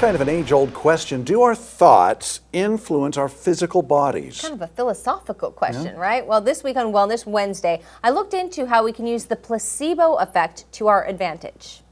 kind of an age-old question. Do our thoughts influence our physical bodies? Kind of a philosophical question, right? Well, this week on Wellness Wednesday, I looked into how we can use the placebo effect to our advantage.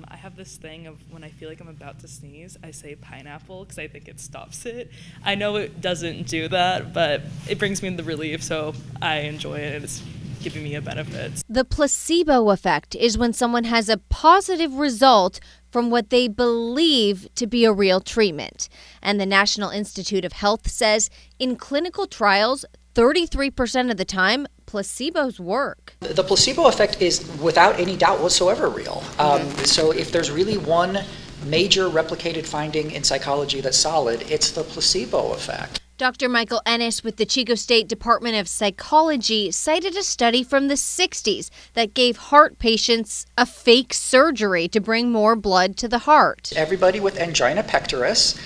I have this thing of when I feel like I'm about to sneeze, I say pineapple because I think it stops it. I know it doesn't do that, but it brings me the relief, so I enjoy it, and it's giving me a benefit. The placebo effect is when someone has a positive result from what they believe to be a real treatment. And the National Institute of Health says in clinical trials, 33% of the time, placebos work. The placebo effect is without any doubt whatsoever real. So if there's really one major replicated finding in psychology that's solid, it's the placebo effect. Dr. Michael Ennis with the Chico State Department of Psychology cited a study from the 60s that gave heart patients a fake surgery to bring more blood to the heart. Everybody with angina pectoris,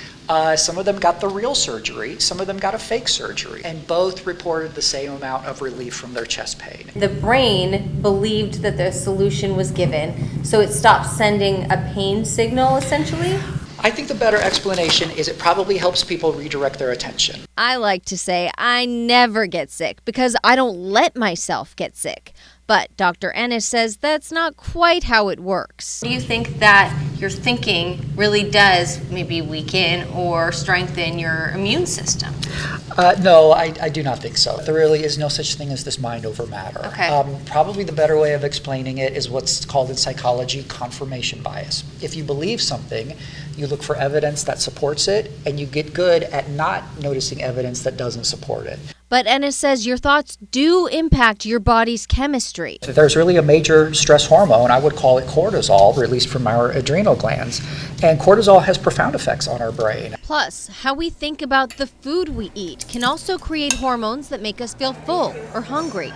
some of them got the real surgery, some of them got a fake surgery, and both reported the same amount of relief from their chest pain. The brain believed that the solution was given, so it stopped sending a pain signal, essentially. I think the better explanation is it probably helps people redirect their attention. I like to say I never get sick because I don't let myself get sick. But Dr. Ennis says that's not quite how it works. Do you think that your thinking really does maybe weaken or strengthen your immune system? No, I do not think so. There really is no such thing as this mind over matter. Okay. Probably the better way of explaining it is what's called in psychology confirmation bias. If you believe something, you look for evidence that supports it, and you get good at not noticing evidence that doesn't support it. But Ennis says your thoughts do impact your body's chemistry. There's really a major stress hormone, I would call it cortisol, released from our adrenal glands. And cortisol has profound effects on our brain. Plus, how we think about the food we eat can also create hormones that make us feel full or hungry.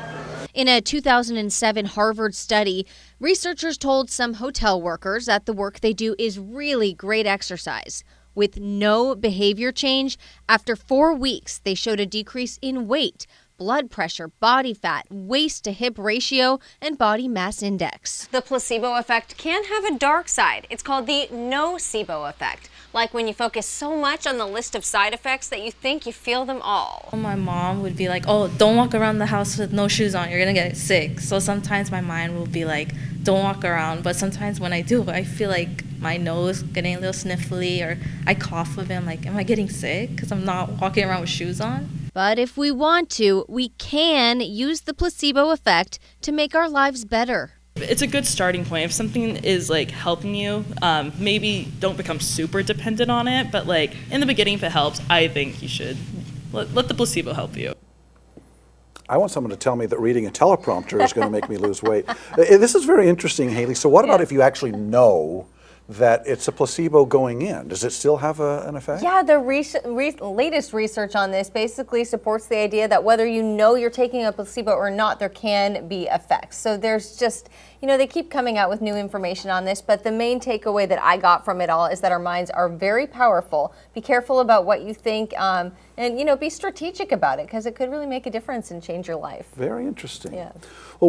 In a 2007 Harvard study, researchers told some hotel workers that the work they do is really great exercise. With no behavior change, after 4 weeks, they showed a decrease in weight, blood pressure, body fat, waist to hip ratio, and body mass index. The placebo effect can have a dark side. It's called the nocebo effect, like when you focus so much on the list of side effects that you think you feel them all. My mom would be like, oh, don't walk around the house with no shoes on, you're gonna get sick. So sometimes my mind will be like, don't walk around, but sometimes when I do, I feel like my nose getting a little sniffly, or I cough a bit. I'm like, am I getting sick because I'm not walking around with shoes on? But if we want to, we can use the placebo effect to make our lives better. It's a good starting point. If something is like helping you, maybe don't become super dependent on it, but like in the beginning, if it helps, I think you should let the placebo help you. I want someone to tell me that reading a teleprompter is going to make me lose weight. This is very interesting, Hayley. So what about if you actually know that it's a placebo going in? Does it still have an effect? Yeah, the latest research on this basically supports the idea that whether you know you're taking a placebo or not, there can be effects. So there's just, they keep coming out with new information on this, but the main takeaway that I got from it all is that our minds are very powerful. Be careful about what you think, and be strategic about it, because it could really make a difference and change your life. Very interesting. Yeah. Well,